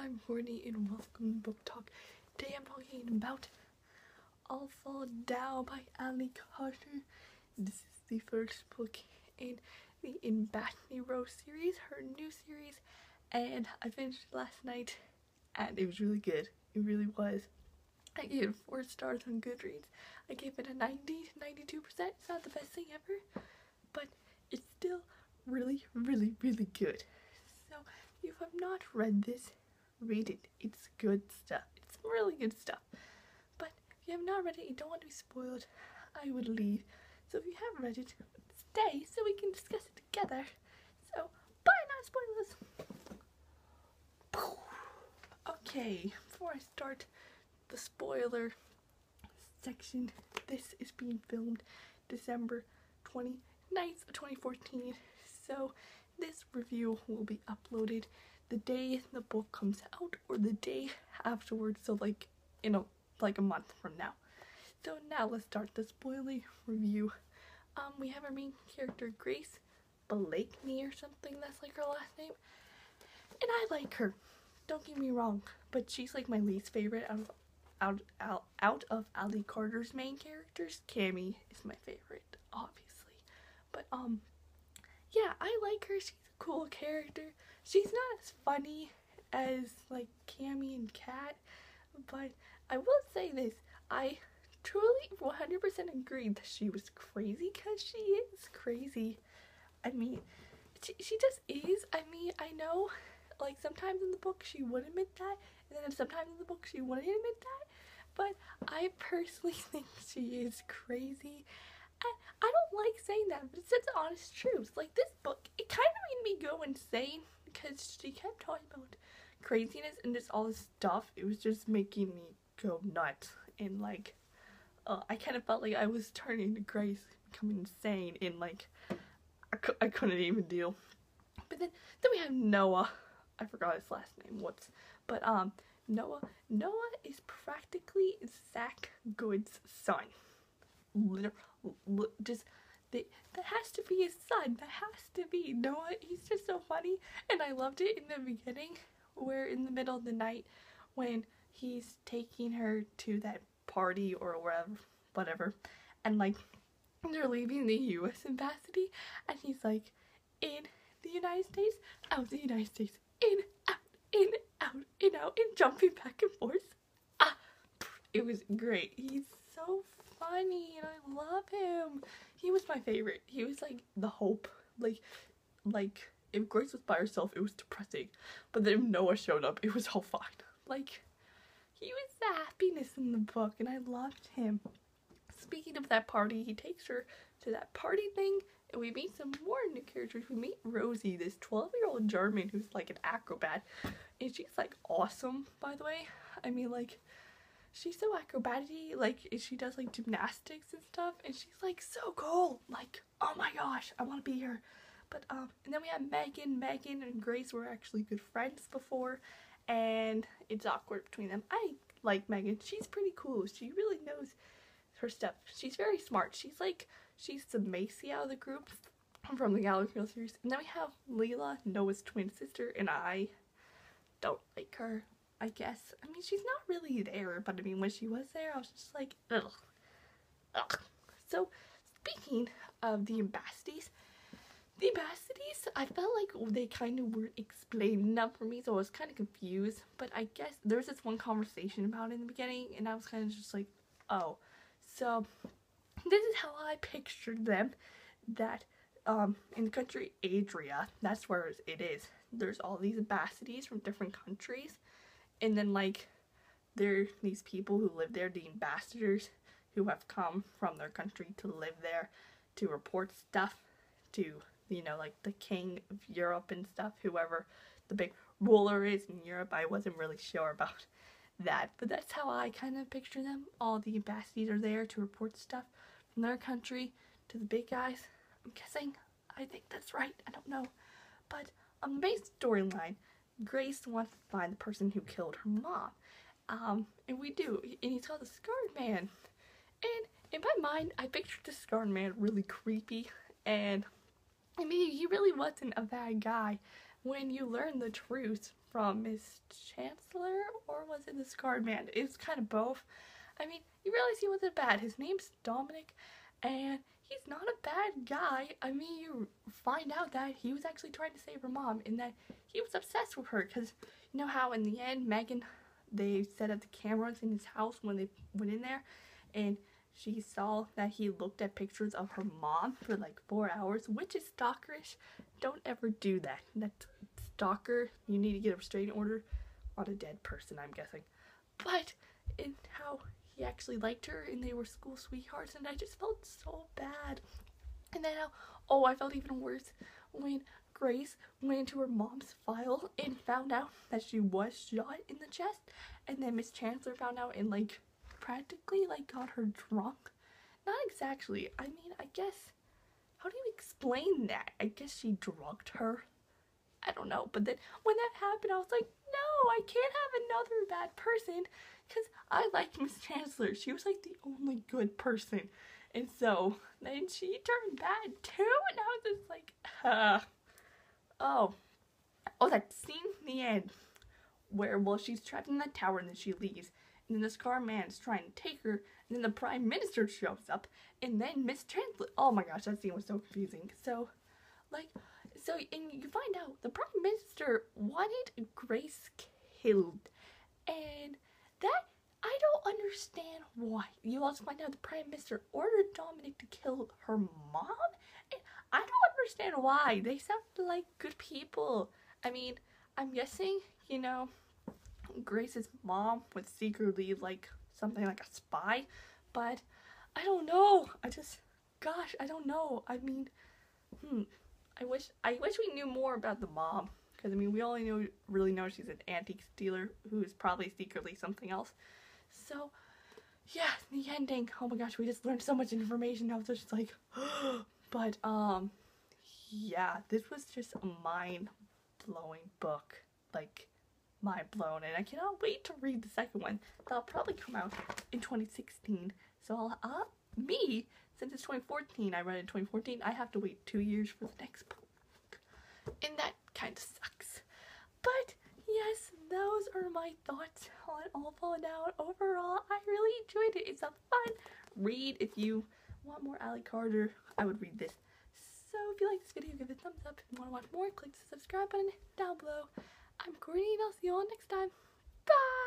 I'm Courtney and welcome to Book Talk. Today I'm talking about I'll Fall Down by Ali Carter. This is the first book in the In Bethany Row series, her new series, and I finished it last night and it was really good. It really was. I gave it 4 stars on GOODREADS. I gave it a 92%. It's not the best thing ever, but it's still really good. So if you have not read this, read it. It's good stuff. It's really good stuff. But if you have not read it, you don't want to be spoiled, I would leave. So if you have read it, stay so we can discuss it together. So bye, not spoilers. Okay, before I start the spoiler section, this is being filmed December 29th, 2014. So this review will be uploaded the day the book comes out or the day afterwards, so like like a month from now. So now let's start the spoiler review. We have our main character Grace Blakeney or something, that's like her last name, and I like her, don't get me wrong, but she's like my least favorite out of Ali Carter's main characters. Cammy is my favorite, obviously, but yeah, I like her. She's a cool character. She's not as funny as like Cammy and Kat, but I will say this, I truly 100% agree that she was crazy, because she is crazy. I mean, she just is. I mean, I know like sometimes in the book she would admit that, and then sometimes in the book she wouldn't admit that, but I personally think she is crazy. I don't like saying that, but it's the honest truth. Like, this book, it kind of made me go insane, because she kept talking about craziness and just all this stuff. It was just making me go nuts, and like, I kind of felt like I was turning to Grace, becoming insane, and like, I couldn't even deal. But then we have Noah. I forgot his last name, whoops. But Noah is practically Zach Good's son. Just that has to be his son. That has to be Noah. He's just so funny, and I loved it in the beginning, where in the middle of the night when he's taking her to that party or whatever, and like they're leaving the U.S. embassy, and he's like, in the United States, out the United States, in, out, and jumping back and forth. It was great. He's so funny, and I love him. He was my favorite. He was like the hope. Like if Grace was by herself, it was depressing, but then if Noah showed up, it was all fine. Like, he was the happiness in the book, and I loved him. Speaking of that party, he takes her to that party thing, and we meet some more new characters. We meet Rosie, this 12-year-old German who's like an acrobat, and she's like awesome, by the way. I mean, like, she's so acrobatic-y, like, she does like gymnastics and stuff, and she's like so cool. Like, oh my gosh, I want to be her. But and then we have Megan. Megan and Grace were actually good friends before, and it's awkward between them. I like Megan. She's pretty cool. She really knows her stuff. She's very smart. She's the Macy out of the group from the Galaxy series. And then we have Leela, Noah's twin sister, and I don't like her, I guess. I mean, she's not really there, but I mean, when she was there, I was just like, ugh. So, speaking of the ambassadors, I felt like they kind of weren't explaining enough for me, so I was kind of confused. But I guess there was this one conversation about it in the beginning, and I was kind of just like, oh. So, this is how I pictured them, that in the country Adria, that's where it is, there's all these ambassadors from different countries, and then like, there are these people who live there, the ambassadors, who have come from their country to live there, to report stuff to, you know, like the king of Europe and stuff, whoever the big ruler is in Europe. I wasn't really sure about that, but that's how I kind of picture them. All the ambassadors are there to report stuff from their country to the big guys. I'm guessing. I think that's right. I don't know. But on the main storyline, Grace wants to find the person who killed her mom. And we do. And he's called the Scarred Man. And in my mind, I pictured the Scarred Man really creepy. And I mean, he really wasn't a bad guy when you learn the truth from Miss Chancellor, or was it the Scarred Man? It was kind of both. I mean, you realize he wasn't bad. His name's Dominic, and he's not a bad guy. I mean, you find out that he was actually trying to save her mom, and that he was obsessed with her, because you know how in the end, Megan, they set up the cameras in his house when they went in there, and she saw that he looked at pictures of her mom for like 4 hours, which is stalkerish. Don't ever do that. That's stalker. You need to get a restraining order on a dead person, I'm guessing. But in how he actually liked her and they were school sweethearts, and I just felt so bad. And then I felt even worse when Grace went into her mom's file and found out that she was shot in the chest, and then Miss Chancellor found out and like practically like got her drunk. Not exactly. I mean, I guess, how do you explain that? I guess she drugged her. I don't know. But then when that happened, I was like, no, I can't have another bad person, because I liked Miss Chancellor. She was like the only good person. And so then she turned bad too, and I was just like, oh, that scene in the end where, well, she's trapped in that tower and then she leaves, and then the Scar Man's trying to take her, and then the Prime Minister shows up, and then Miss Chancellor. Oh my gosh, that scene was so confusing. And you find out the Prime Minister wanted Grace killed, and that, I don't understand why. You also find out the Prime Minister ordered Dominic to kill her mom, and I don't understand why. They sound like good people. I mean, I'm guessing, you know, Grace's mom was secretly like something like a spy, but I don't know. I don't know. I mean, I wish we knew more about the mom, because I mean, we only really know she's an antique dealer who is probably secretly something else. So yeah, the ending. Oh my gosh, we just learned so much information. I was just like, but yeah, this was just a mind-blowing book. Like, mind blown, and I cannot wait to read the second one. That'll probably come out in 2016. So since it's 2014, I read it in 2014, I have to wait 2 years for the next book. And that kind of sucks. But yes, those are my thoughts on All Fallen Down. Overall, I really enjoyed it. It's a fun read. If you want more Allie Carter, I would read this. So if you like this video, give it a thumbs up. If you want to watch more, click the subscribe button down below. I'm Courtney, and I'll see you all next time. Bye!